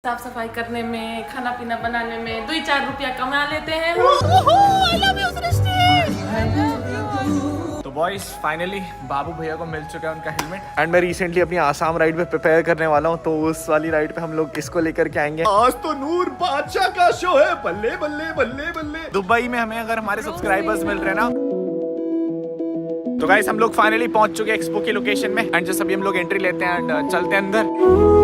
साफ सफाई करने में, खाना पीना बनाने में 2-4 रुपया कमा लेते हैं। तो बॉयज फाइनली बाबू भैया को मिल चुका है उनका हेलमेट एंड मैं रिसेंटली अपनी आसाम राइड पे प्रिपेयर करने वाला हूँ, तो उस वाली राइड पे हम लोग इसको लेकर के आएंगे। आज तो नूर बादशाह का शो है, बल्ले बल्ले बल्ले बल्ले। दुबई में हमें अगर हमारे सब्सक्राइबर्स मिल रहे हैं ना, तो गाइस हम लोग फाइनली पहुंच चुके हैं एक्सपो की लोकेशन में एंड जस्ट अभी हम लोग एंट्री लेते हैं एंड चलते हैं अंदर।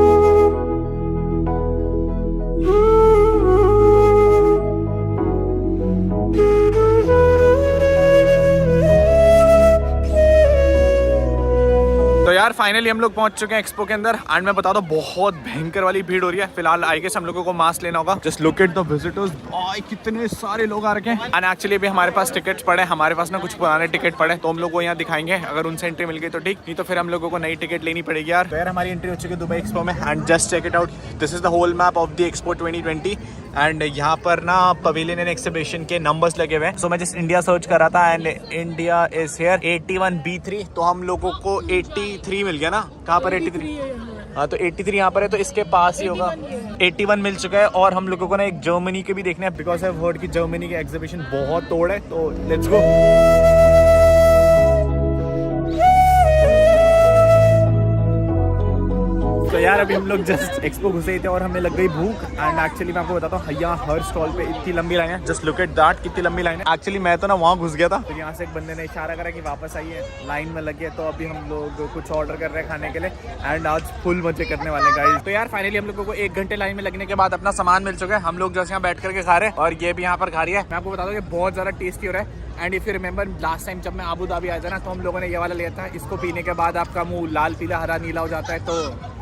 तो यार फाइनली हम लोग पहुंच चुके हैं एक्सपो के अंदर एंड मैं बता दूं बहुत भयंकर वाली भीड़ हो रही है। फिलहाल आई गेस हम लोगों को मास्क लेना होगा। Just look at the visitors, भाई कितने सारे लोग आ रखे हैं एंड एक्चुअली अभी हमारे पास टिकट्स पड़े, हमारे पास ना कुछ पुराने टिकट पड़े, तो हम लोग को यहाँ दिखाएंगे। अगर उनसे एंट्री मिल गई तो ठीक, नहीं तो फिर हम लोगों को नई टिकट लेनी पड़ेगी यार। तो यार हमारी एंट्री हो चुकी है दुबई एक्सपो में and just check it out, this is the whole map of the expo 2020 and यहाँ पर ना पवेलियन एंड एक्सिबिशन के नंबर्स लगे हुए हैं। सो मैं जस्ट इंडिया सर्च कर रहा था and India is here 81B3, तो हम लोगों को 83 मिल गया ना। कहाँ पर 83? हाँ तो 83 यहाँ पर है, तो इसके पास ही होगा। 81 मिल चुका है और हम लोगों को ना एक जर्मनी के भी देखने हैं, बिकॉज आई हैव हर्ड कि जर्मनी की एग्जीबिशन बहुत तोड़ है, तो लेट्स गो। तो यार अभी हम लोग जस्ट एक्सपो घुसे ही थे और हमें लग गई भूख एंड एक्चुअली मैं आपको बताता हूँ यहाँ हर स्टॉल पे इतनी लंबी लाइन है। जस्ट लुक एट दैट, कितनी लंबी लाइन है। एक्चुअली मैं तो ना वहाँ घुस गया था, तो यहाँ से एक बंदे ने इशारा करा कि वापस आइए, लाइन में लगे। तो अभी हम लोग कुछ ऑर्डर कर रहे हैं खाने के लिए एंड आज फुल मजे करने वाले गाइस। तो यार फाइनली हम लोगों को 1 घंटे लाइन में लगने के बाद अपना सामान मिल चुका है। हम लोग जैसे यहाँ बैठ करके खा रहे हैं और ये भी यहाँ पर खा रही है। मैं आपको बता दूँ कि बहुत ज़्यादा टेस्टी हो रहा है and if you remember last time जब मैं अबू धाबी आया था ना, तो हम लोगों ने ये वाला लिया था। इसको पीने के बाद आपका मुँह लाल पीला हरा नीला हो जाता है।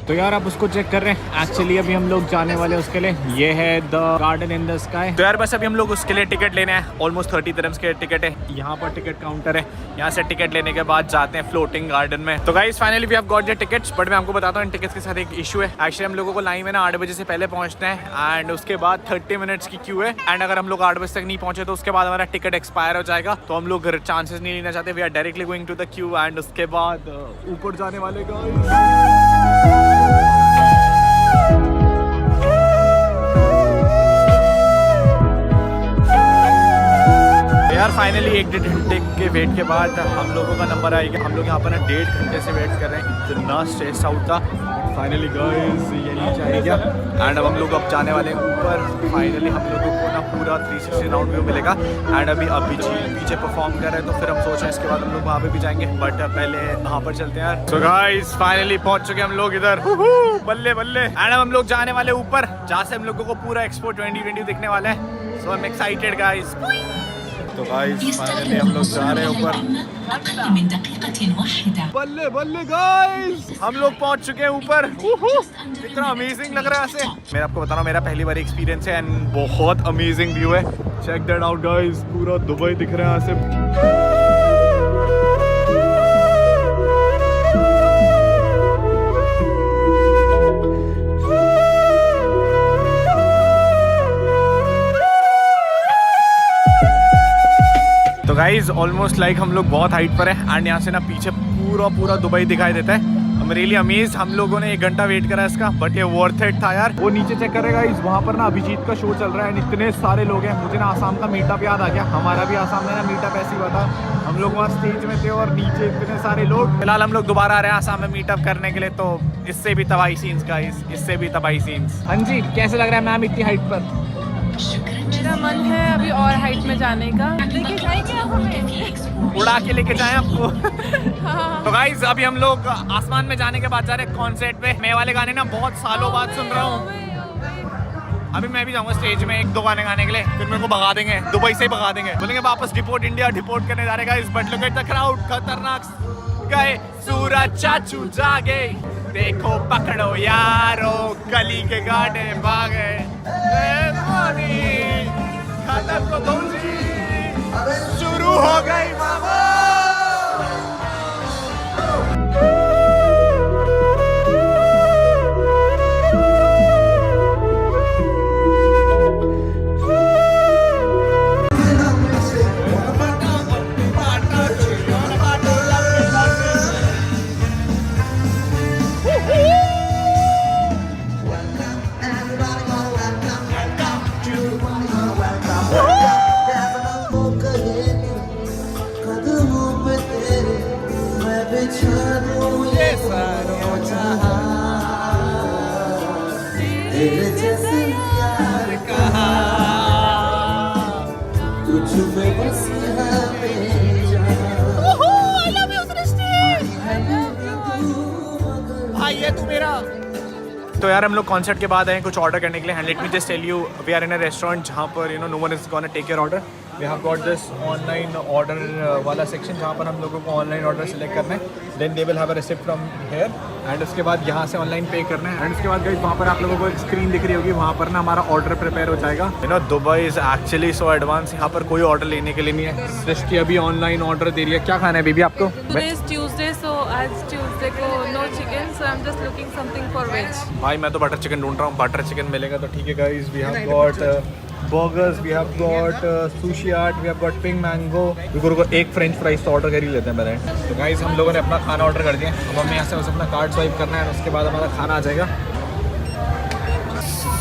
तो यार आप उसको चेक कर रहे हैं। एक्चुअली अभी हम लोग जाने वाले हैं उसके लिए, ये है the garden in the sky. तो यार बस अभी हम लोग उसके लिए टिकट लेने हैं। ऑलमोस्ट 30 दिरहम्स के टिकट है। यहाँ पर टिकट काउंटर है, यहाँ से टिकट लेने के बाद जाते हैं फ्लोटिंग गार्डन में। तो guys finally we have got the tickets, but मैं आपको बताता हूँ इन टिकट्स के साथ एक इशू है। एक्चुअली हम लोगों को लाइन में ना 8 बजे से पहले पहुँचना है एंड उसके बाद 30 मिनट्स की क्यू है एंड अगर हम लोग 8 बजे तक नहीं पहुँचे तो उसके बाद हमारा टिकट एक्सपायर हो जाएगा। तो हम लोग चांसेस नहीं लेना चाहते। We are directly going to the queue and उसके बाद ऊपर जाने वाले यार फाइनली 1 घंटे के वेट के बाद हम लोगों का नंबर आएगा। हम लोग यहाँ पर ना 1.5 घंटे से वेट कर रहे हैं, इतना स्ट्रेस आउट था। फाइनली गाइस ये नीचे आ गया एंड अब हम लोग जाने वाले हैं ऊपर। फाइनली हम लोगों को ना पूरा 360 राउंड व्यू मिलेगा एंड अभी पीछे परफॉर्म कर रहे हैं, तो फिर हम सोच रहे हैं इसके बाद हम लोग वहाँ पे भी जाएंगे, बट पहले वहाँ पर चलते हैं यार। सो गाइस फाइनली पहुँच चुके हम लोग इधर, बल्ले बल्ले। एंड अब हम लोग जाने वाले ऊपर, जहाँ से हम लोगों को पूरा एक्सपो 2020 दिखने वाला है। सो आई एम एक्साइटेड गाइस। तो गाइस फाइनली हम लोग जा रहे हैं ऊपर। बल्ले बल्ले गाइस, हम लोग पहुंच चुके हैं ऊपर। कितना अमेजिंग लग रहा है ऐसे। मैं आपको बता रहा हूँ, मेरा पहली बार एक्सपीरियंस है एंड बहुत अमेजिंग व्यू है। चेक दैट आउट गाइस, पूरा दुबई दिख रहा है ऐसे। तो गाइज ऑलमोस्ट लाइक हम लोग बहुत हाइट पर है एंड यहाँ से ना पीछे पूरा दुबई दिखाई देता है। I'm really amazed। हम लोगों ने 1 घंटा वेट करा इसका, बट ये वर्थ इट था यार। वो नीचे चेक करेगा गाइज, वहाँ पर ना अभिजीत का शो चल रहा है एंड इतने सारे लोग हैं। मुझे ना आसाम का मीटअप याद आ गया। हमारा भी आसाम में ना मीटअप ऐसी हुआ था, हम लोग वहाँ स्टेज में थे और नीचे इतने सारे लोग। फिलहाल हम लोग दोबारा आ रहे हैं आसाम में मीटअप करने के लिए, तो इससे भी तबाही सीन्स गाइज, इससे भी तबाही सीन्स। हाँ जी, कैसे लग रहा है मैम इतनी हाइट पर? मेरा मन है अभी और हाइट में जाने का। लेके जाएंगे आप हमें? उड़ा के लेके जाएं आपको। तो गाइस अभी हम लोग आसमान में जाने के बाद जा रहे हैं कॉन्सर्ट पे। मैं वाले गाने ना बहुत सालों बाद सुन रहा हूँ। अभी मैं भी जाऊंगा स्टेज में 1-2 गाने गाने के लिए, फिर मेरे को भगा देंगे, दुबई से ही भगा देंगे, बोलेंगे वापस डिपोर्ट इंडिया, डिपोर्ट करने जा रहे guys. But look at the crowd, खतरनाक गए सूरज चाचू जागे, देखो पकड़ो यारो, गली के गाने भागे, खत्म को दूसरी शुरू हो गई मामा। तेरे जैसे यार कहाँ तुझ पे बस है बेजान। भाई ये तू मेरा। तो यार हम लोग कॉन्सर्ट के बाद आए कुछ ऑर्डर करने के लिए and let me just tell you we are in a restaurant जहाँ पर no one is gonna take your order. We have got this online order वाला सेक्शन जहाँ पर हम लोगों को ऑनलाइन ऑर्डर सेलेक्ट करना है, then they will have a receipt from here and उसके बाद यहाँ से ऑनलाइन पे करना है एंड उसके बाद गाइस वहाँ पर आप लोगों को एक स्क्रीन दिख रही होगी, वहाँ पर ना हमारा ऑर्डर प्रिपेयर हो जाएगा। Dubai is actually so advance, यहाँ पर कोई ऑर्डर लेने के लिए नहीं है। सृष्टि अभी ऑनलाइन ऑर्डर दे रही है। क्या खाना है बेबी आपको? ट्यूसडे सो आज ट्यूसडे को no chicken so I am just looking something for veg. भाई मैं तो बटर चिकन ढूंढ रहा हूँ, बटर चिकन मिलेगा तो ठीक है guys. We have got burgers, we have got sushi art, we have got pink mango। रुको एक फ्रेंच फ्राइज तो ऑर्डर कर ही लेते हैं पहले। तो गाइस हम लोगों ने अपना खाना ऑर्डर कर दिया, अब हमें यहाँ से बस अपना कार्ड स्वाइप करना है और उसके बाद हमारा खाना आ जाएगा।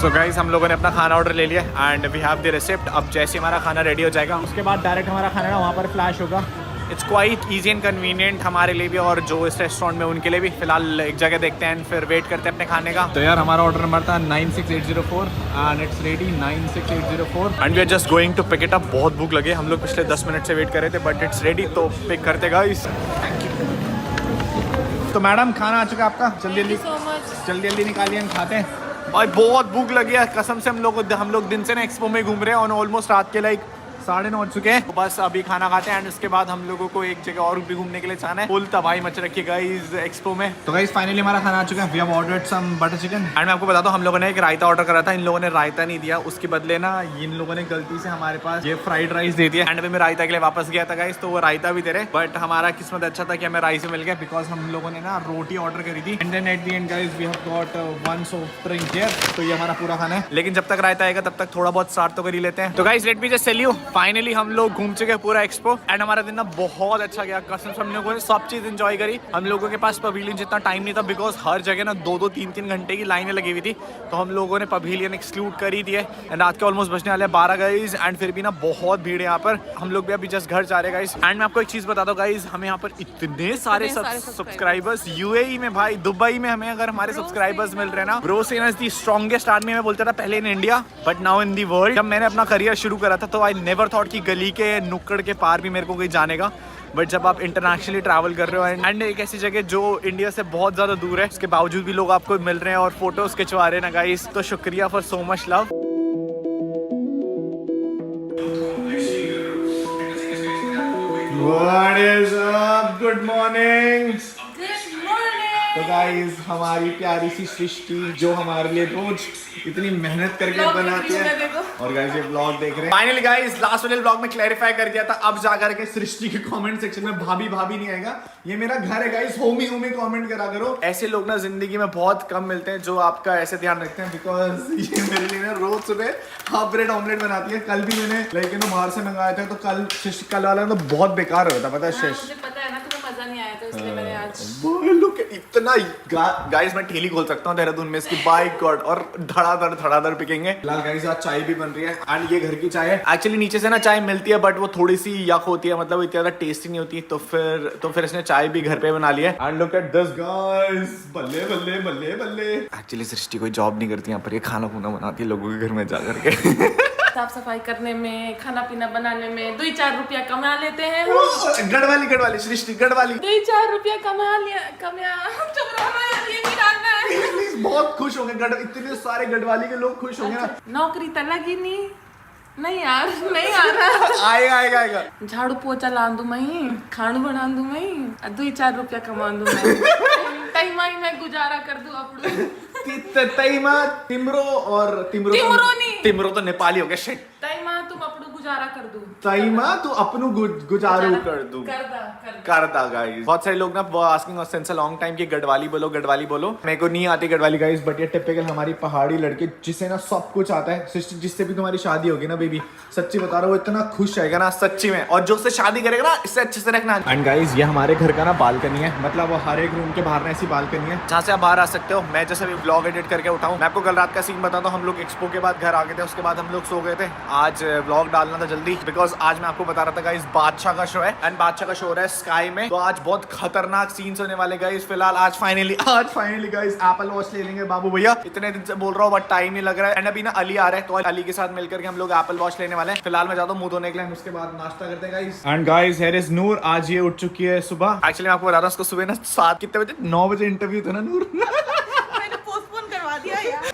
सो गाइस हम लोगों ने अपना खाना ऑर्डर ले लिया and we have the receipt. अब जैसे हमारा खाना रेडी हो जाएगा उसके बाद डायरेक्ट हमारा खाना ना वहाँ पर फ्लैश होगा। It's quite easy and convenient हमारे लिए भी और जो इस रेस्टोरेंट में उनके लिए भी। फिलहाल एक जगह देखते हैं फिर वेट करते हैं अपने खाने का। तो यार हमारा ऑर्डर नंबर था 96804 and it's ready 96804 and we are just going to pick it up. बहुत भूख लगे, हम लोग पिछले 10 मिनट से वेट कर रहे थे बट इट्स रेडी, तो पिक करते गाइस। Thank you. तो मैडम खाना आ चुका है आपका, जल्दी जल्दी निकालिए हम खाते हैं। और बहुत भूख लगी है कसम से। हम लोग दिन से ना एक्सपो में घूम रहे हैं और ऑलमोस्ट रात के 9:30 हो चुके हैं। तो बस अभी खाना खाते हैं एंड उसके बाद हम लोगों को एक जगह और भी घूमने के लिए जाना है। फुल तबाही मच रखी है गाइस एक्सपो में। तो गाइस फाइनली हमारा खाना आ चुका है। We have ordered some butter chicken and मैं आपको बताता हूँ हम लोगों ने एक रायता ऑर्डर करा था, इन लोगों ने रायता नहीं दिया, उसके बदले ना इन लोगों ने गलती से हमारे पास ये फ्राइड राइस दे दिया एंड अभी मैं रायता के लिए वापस गया था गाइस, तो वो रायता भी दे रहे बट हमारा किस्मत अच्छा था कि हमें राइस मिल गया बिकॉज हम लोगों ने ना रोटी ऑर्डर करी थी। And then at the end guys we have got one soft drink here. तो ये हमारा पूरा खाना है, लेकिन जब तक रायता आएगा तब तक थोड़ा बहुत स्टार्ट तो कर ही लेते हैं। तो guys let me just tell you finally हम लोग घूम चुके हैं पूरा एक्सपो एंड हमारा दिन ना बहुत अच्छा गया कसम से। हम लोगों ने सब चीज एंजॉय करी। हम लोगों के पास पवेलियन जितना टाइम नहीं था बिकॉज हर जगह ना 2-2 3-3 घंटे की लाइनें लगी हुई थी, तो हम लोगों ने पवेलियन एक्सक्लूड कर ही दिए एंड रात के ऑलमोस्ट बजने वाले 12 गाइस एंड फिर भी ना बहुत भीड़ है यहाँ पर। हम लोग भी अभी जस्ट घर जा रहे हैं गाइस एंड मैं आपको एक चीज बता दूं गाइस, हमें यहाँ पर इतने सारे सब्सक्राइबर्स यूएई में, भाई दुबई में हमें अगर हमारे सब्सक्राइबर्स मिल रहे हैं ना, ब्रो सेना इज द स्ट्रॉन्गेस्ट आर्मी। मैं बोलता था पहले in India but now in the world. जब मैंने अपना करियर शुरू करा था तो आई नेवर थॉट कि गली के नुक्कड़ के पार भी मेरे को कोई जानेगा, बट जब आप इंटरनेशनली ट्रैवल कर रहे हो एंड एक ऐसी जगह जो इंडिया से बहुत ज़्यादा दूर है, उसके बावजूद भी लोग आपको मिल रहे हैं और फोटोज खिंचवा रहे हैं ना गाइस, तो शुक्रिया for so much love. What is up? Good morning. तो गाइस हमारी प्यारी सी सृष्टि जो हमारे लिए रोज इतनी मेहनत करके बनाती है और गाइस ये ब्लॉग देख रहे हैं। फाइनली गाइस लास्ट वाले ब्लॉग में क्लैरिफाई कर दिया था, अब जाकर के सृष्टि के कमेंट सेक्शन में भाभी भाभी नहीं आएगा, ये मेरा घर है गाइस, होमी होमी कमेंट करा करो। ऐसे लोग ना जिंदगी में बहुत कम मिलते हैं जो आपका ऐसे ध्यान रखते हैं बिकॉज ये मेरे लिए ना रोज सुबह हाफ ब्रेड ऑमलेट बनाती है। कल भी मैंने लाइक बाहर से मंगाया था तो कल वाला तो बहुत बेकार हो रहा था, पता है शिश? नहीं आया था इसलिए मैंने आज लुक इतना गाइस मैं ठेली खोल सकता हूँ देहरादून में इसकी, बाय गॉड, और धड़ाधड़ पिकेंगे। फिलहाल गाइस आज चाय भी बन रही है एंड ये घर की चाय है। एक्चुअली नीचे से ना चाय मिलती है बट वो थोड़ी सी यक होती है, मतलब इतनी ज्यादा टेस्टी नहीं होती, तो फिर इसने चाय भी घर पे बना ली है। And look at this guys, बल्ले बल्ले बल्ले बल्ले। एक्चुअली सृष्टि कोई जॉब नहीं करती यहाँ पर, ये खाना खुना बनाती है लोगों के घर में जा करके। साफ सफाई करने में, खाना पीना बनाने में 2-4 रुपया कमा लेते हैं। गढ़वाली सृष्टि गढ़वाली 2-4 रुपया कमा चुप रहो यार, ये भी डालना है। बहुत खुश होंगे इतने सारे गढ़वाली के लोग खुश होंगे ना। नौकरी तो लगी नहीं यार, नहीं आ रहा। आएगा झाड़ू पोछा ला दूं मैं, खाणू बना दूं मैं, 2-4 रुपया कमा दूं मैं, तई माई मैं गुजारा कर दूं अपड़ू। तिमरो तो नेपाली हो गया, शिट। तईमा तुम अपनू गुजारा कर दो, तईमा तू अपनू गुजारू कर दू, करदा गाइस। बहुत सारे लोग ना वो asking us since a long time कि गढ़वाली बोलो। मेरे को नहीं आती गढ़वाली गाइस, बट ये टिपिकल हमारी पहाड़ी लड़के जिसे ना सब कुछ आता है। सिस्टर जिससे भी तुम्हारी शादी होगी ना बेबी, सच्ची बता रहा हूँ, वो इतना खुश रहेगा ना सच्ची में, और जो उससे शादी करेगा ना इससे अच्छे से रखना। एंड गाइस ये हमारे घर का ना बालकनी है, मतलब वो हर एक रूम के बाहर ना ऐसी बालकनी है जहाँ से आप बाहर आ सकते हो। मैं जैसे अभी ब्लॉग एडिट करके उठाऊँ, मैं आपको कल रात का सीन बताता हूँ। हम लोग एक्सपो के बाद घर आ गए थे, उसके बाद हम लोग सो गए थे। आज ब्लॉग डालना निकलना था जल्दी, बिकॉज आज मैं आपको बता रहा था गाइस बादशाह का शो है, एंड बादशाह का शो हो रहा है स्काई में, तो आज बहुत खतरनाक सीन्स होने वाले गाइस। फिलहाल आज फाइनली गाइस एप्पल वॉच ले लेंगे बाबू भैया, इतने दिन से बोल रहा हूँ बट टाइम नहीं लग रहा है। एंड अभी ना अली आ रहा है, तो अली के साथ मिलकर के हम लोग एप्पल वॉच लेने वाले हैं। फिलहाल मैं जाता हूँ मुंह धोने के लिए, उसके बाद नाश्ता करते हैं guys. And guys here is Noor, आज ये उठ चुकी है सुबह। एक्चुअली मैं आपको बता रहा हूँ, उसको सुबह ना 7 कितने बजे 9 बजे इंटरव्यू था ना नूर।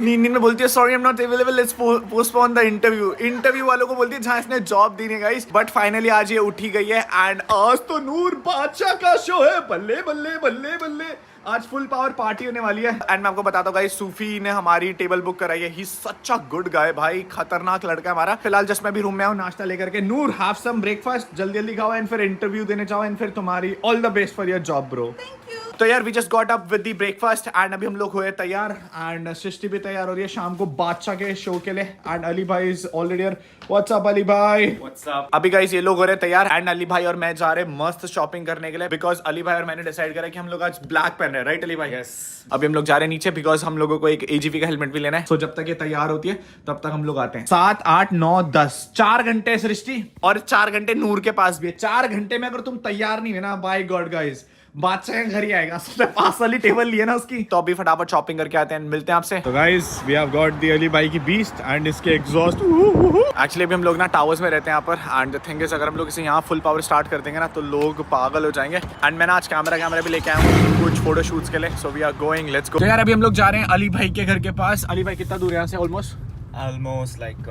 नींद में बोलती है sorry I am not available, let's postpone the interview वालों को बोलती है जहां इसने जॉब दी नहीं गाइस। बट फाइनली आज ये उठी गई है, एंड आज तो नूर बादशाह का शो है, बल्ले बल्ले बल्ले बल्ले, आज फुल पावर पार्टी होने वाली है। एंड मैं आपको बताता हूँ गाइस, सूफी ने हमारी टेबल बुक कराई है, ही सच अ गुड गाय भाई, खतरनाक लड़का है हमारा। फिलहाल जस्ट मैं भी रूम में आऊँ नाश्ता लेकर के। नूर हैव सम ब्रेकफास्ट, जल्दी जल्दी खाओ, एंड फिर इंटरव्यू देने जाओ, एंड फिर तुम्हारी all the best for your job bro. तो यार we just got up with the breakfast, and अभी हम लोग हुए तैयार, एंड सृष्टि भी तैयार हो रही है शाम को बादशाह के शो के लिए। एंड अली भाई is already here. What's up Ali भाई? What's up? अभी गाइस ये लोग हो रहे हैं तैयार, एंड अली भाई और मैं जा रहे हैं मस्त शॉपिंग करने के लिए, बिकॉज अली भाई और मैंने डिसाइड करा कि हम लोग आज ब्लैक पहन रहे हैं, राइट अली भाई? Yes. अभी हम लोग जा रहे हैं नीचे, बिकॉज हम लोगों को एक AGV का हेलमेट भी लेना है। सो जब तक ये तैयार होती है तब तक हम लोग आते हैं। 7, 8, 9, 10 4 घंटे सृष्टि, और 4 घंटे नूर के पास भी है। 4 घंटे में अगर तुम तैयार नहीं है ना, बाय गॉड गाइस, बादशाह घर ही आएगा। पास वाली टेबल ली है ना उसकी। तो अभी फटाफट शॉपिंग करके आते हैं, मिलते हैं आपसे। तो guys we have got the Ali भाई की बीस्ट एंड इसके एग्जॉस्ट। एक्चुअली अभी हम लोग ना टावर्स में रहते हैं यहाँ पर, एंड द थिंग इज अगर हम लोग इसे यहाँ फुल पावर स्टार्ट कर देंगे ना तो लोग पागल हो जाएंगे। एंड मैंने आज कैमरा भी लेके आया हूँ कुछ फोटो शूट्स के लिए, so we are going, let's go. तो यार अभी हम लोग जा रहे हैं अली भाई के घर के पास। अली भाई कितना दूर है यहाँ से? Almost like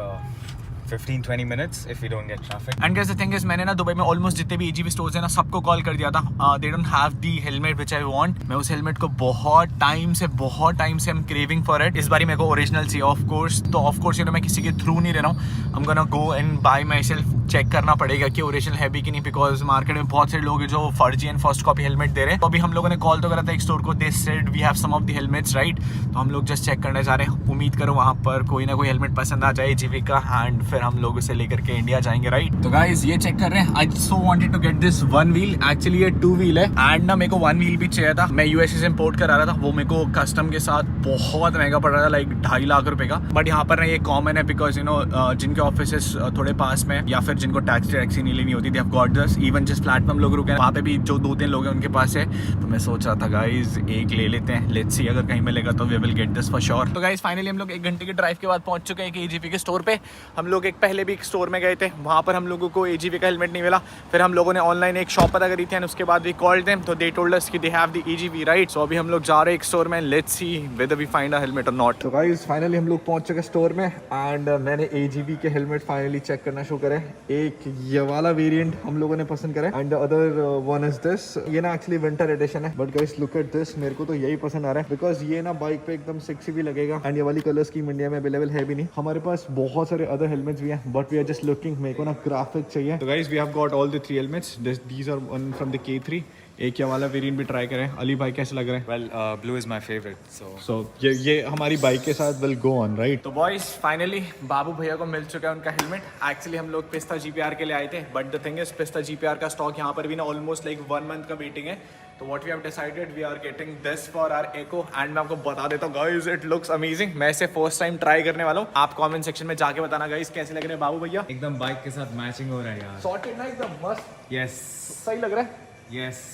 15-20 minutes if we don't get traffic. And guys the thing is, मैंने ना दुबई में ऑलमोस्ट जितने भी AGV स्टोर्स हैं ना सबको कॉल कर दिया था। They don't have the helmet which I want. मैं उस हेलमेट को बहुत टाइम से I am craving for it. इस बार मेरे को ओरिजिनल चाहिए ऑफ कोर्स, तो ऑफ कोर्स मैं किसी के थ्रू नहीं ले रहा हूँ। I am gonna go and buy myself. Check करना पड़ेगा कि ओरिजिनल है भी कि नहीं, बिकॉज मार्केट में बहुत से लोग हैं जो फर्जी एंड फर्स्ट कॉपी हेलमेट दे रहे हैं। तो अभी हम लोगों ने कॉल तो करा था एक स्टोर को, they said we have some of the helmets right. तो हम लोग जस्ट चेक करने जा रहे हैं, उम्मीद करो वहाँ पर कोई ना कोई हेलमेट पसंद आ जाए AGV का, एंड फिर हम लोग उसे लेकर के इंडिया जाएंगे राइट। तो गाइस ये चेक कर रहे हैं, I so wanted to get this 1 wheel. Actually ये 2 व्हील है, एंड ना मेरे को 1 व्हील भी चाहिए था। मैं USA से इंपोर्ट करा रहा था, वो मेरे को कस्टम के साथ बहुत महंगा पड़ रहा था, लाइक 2.5 लाख रुपए का। बट यहाँ पर ना ये कॉमन है, बिकॉज यू नो जिनके ऑफिस थोड़े पास में या फिर जिनको टैक्सी नहीं लेनी होती थी, गॉट दिस। इवन जिस प्लेटफॉर्म लोग रुके हैं वहाँ पे भी जो 2-3 लोग हैं उनके पास है। तो मैं सोच रहा था गाइज एक ले लेते हैं, लेट्स सी अगर कहीं मिलेगा तो we will get this for sure. तो गाइज फाइनली हम लोग 1 घंटे के ड्राइव के बाद पहुंच चुके हैं एक AGV के स्टोर पे। हम लोग एक पहले भी एक स्टोर में गए थे, वहाँ पर हम लोगों को AGV का हेलमेट नहीं मिला। फिर हम लोगों ने ऑनलाइन एक शॉप पता करी थी, एंड उसके बाद वी कॉल्ड देम, तो दे टोल्ड अस कि they have the AGV right. So अभी हम लोग जा रहे हैं एक स्टोर में, let's see whether we find a helmet और नॉट। तो गाइज फाइनली हम लोग पहुंच चुके स्टोर में, एंड मैंने AGV के हेलमेट फाइनली चेक करना शुरू करे। एक ये वाला वेरिएंट हम लोगों ने पसंद करा, and the other one is this. ये ना एक्चुअली विंटर एडिशन है, but guys look at this, मेरे को तो यही पसंद आ रहा है, बिकॉज ये ना बाइक पे एकदम सेक्सी भी लगेगा, एंड ये वाली कलर स्कीम इंडिया में अवेलेबल है भी नहीं। हमारे पास बहुत सारे अदर हेलमेट्स भी हैं, but we are just looking. मेरे को ना ग्राफिक चाहिए। तो guys we have got all the 3 helmets, these are one from the K3। एक ये वाला वेरिएंट भी ट्राई करें। अली भाई कैसे लग रहा है? Well, blue is my favorite, so ये हमारी बाइक के साथ विल गो ऑन राइट। तो बॉयज फाइनली बाबू भैया को मिल चुका है उनका हेलमेट। एक्चुअली हम लोग पिस्ता GPR के लिए आए थे, but the thing is Pista GPR का स्टॉक यहाँ पर भी ना ऑलमोस्ट लाइक 1 मंथ का वेटिंग है। तो what we have decided, we are getting this for our echo, and मैं आपको बता देता हूँ गाइस इट लुक्स अमेजिंग। मैं इसे फर्स्ट टाइम ट्राई करने वाला हूँ। आप कमेंट सेक्शन में जाके बताना गाइस कैसे लग रहे हैं बाबू भैया। एकदम बाइक के साथ मैचिंग हो रहा है यार। सॉर्टेड ना एकदम मस्त, Yes, सही लग रहा है। yes,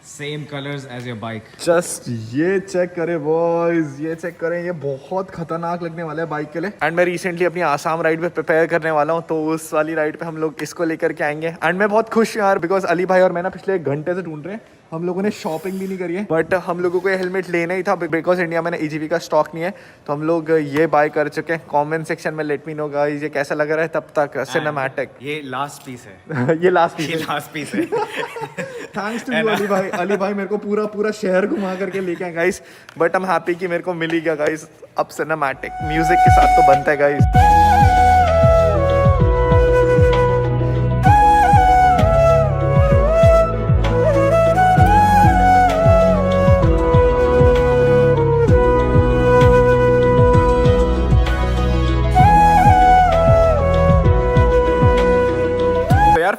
same colors as your bike. Just ये चेक करें बॉयज, ये चेक करें, ये बहुत खतरनाक लगने वाला है बाइक के लिए। एंड मैं रिसेंटली अपनी आसाम राइड पे प्रिपेयर करने वाला हूँ, तो उस वाली राइड पे हम लोग इसको लेकर के आएंगे। एंड मैं बहुत खुश हूँ यार, बिकॉज अली भाई और मैं ना पिछले 1 घंटे से ढूंढ रहे हैं, हम लोगों ने शॉपिंग भी नहीं करी है, बट हम लोगों को ये हेलमेट लेना ही था, बिकॉज इंडिया में ना AGV का स्टॉक नहीं है। तो हम लोग ये बाय कर चुके हैं। कमेंट सेक्शन में लेट मी नो गाइस ये कैसा लग रहा है। तब तक सिनेमैटिक ये लास्ट पीस है। ये लास्ट ये लास्ट पीस है। थैंक्स टू यू अली भाई। अली भाई मेरे को पूरा शहर घुमा करके लेके आए guys, but I am happy कि मेरे को मिल ही गया गाइस। अब सिनेमैटिक म्यूजिक के साथ तो बनता है गाइस।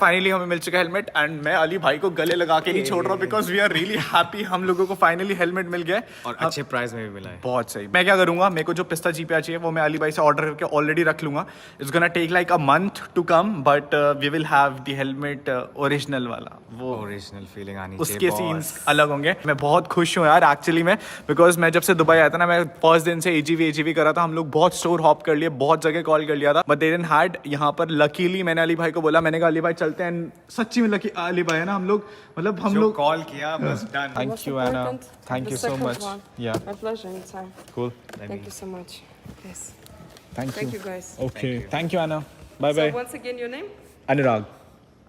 फाइनली हमें मिल चुका है हेलमेट एंड मैं अली भाई को गले लगा के नहीं छोड़ रहा हूँ because we are really happy हम लोगों को फाइनली हेलमेट मिल गया है और अच्छे प्राइस में भी मिला है। बहुत सही। मैं क्या करूंगा, मेरे को जो पिस्ता जीपीआर चाहिए वो मैं अली भाई से ऑर्डर करके ऑलरेडी रख लूंगा। It's gonna take like a month to come but we will have the helmet original वाला, वो ओरिजिनल फीलिंग आनी चाहिए। उसके सीन्स अलग होंगे। मैं बहुत खुश हूँ यार एक्चुअली में बिकॉज मैं जब से दुबई आया था ना, मैं फर्स्ट दिन से एजीवी कर रहा था। हम लोग बहुत स्टोर हॉप कर लिए, बहुत जगह कॉल कर लिया था बट दे डिडंट हैड। यहाँ पर लकीली मैंने अली भाई को बोला, मैंने कहा अली भाई चलते हैं। सच्ची में लकी अली भाई है ना, हम लोग मतलब हम लोग कॉल किया बस डन। थैंक यू एना, thank you so much. Yeah My pleasure, anytime. Cool, Thank you so much. Yes. Thank Thank you guys. Okay, thank you एना, bye So bye. once again, your name? Anurag.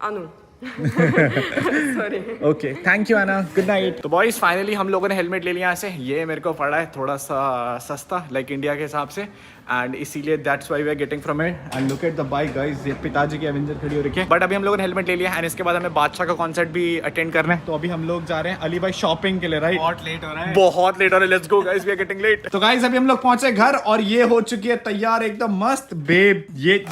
Anu. Sorry. Okay, thank you आना, good night. तो boys finally हम लोगों ने helmet ले लिया यहाँ से। ये मेरे को पड़ा है थोड़ा सा सस्ता लाइक इंडिया के हिसाब से एंड इसीलिए that's why we are getting from it. And look at the bike guys, ये पिताजी की एवेंजर खड़ी हो रखी है। बट अभी हम लोगों ने हेलमेट ले लिया एंड इसके बाद हमें बादशाह का कॉन्सर्ट भी अटेंड करना है। तो अभी हम लोग जा रहे हैं अली भाई शॉपिंग के लिए, राइट? बहुत लेट हो रहा है, बहुत लेट हो रहा है, let's go guys, we are getting late. तो गाइस अभी हम लोग पहुंचे घर और ये हो चुकी है तैयार एकदम मस्त बेब। ये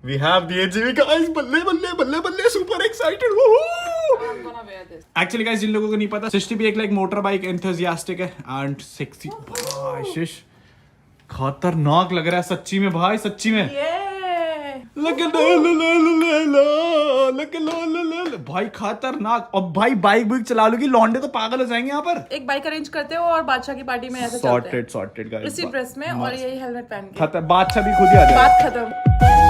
We have the AGV guys, बल्ले बल्ले बल्ले बल्ले, super excited। I'm gonna wear this. Actually guys, जिन लोगों को नहीं पता, सृष्टि भी एक लाइक मोटर बाइक एंथुसियास्टिक है एंड सेक्सी। भाई शिश खतरनाक लग रहा है सच्ची में भाई, सच्ची में। Yeah. भाई खतरनाक। और भाई बाइक चला लूंगी, लौंडे तो पागल हो जाएंगे यहाँ पर। एक बाइक अरेंज करते हो और बादशाह की पार्टी में ऐसे चलते हैं सॉर्टेड गाइस, इसी ड्रेस में और यही हेलमेट पहन के। बादशाह भी खुद ही आ जाए। बात खत्म।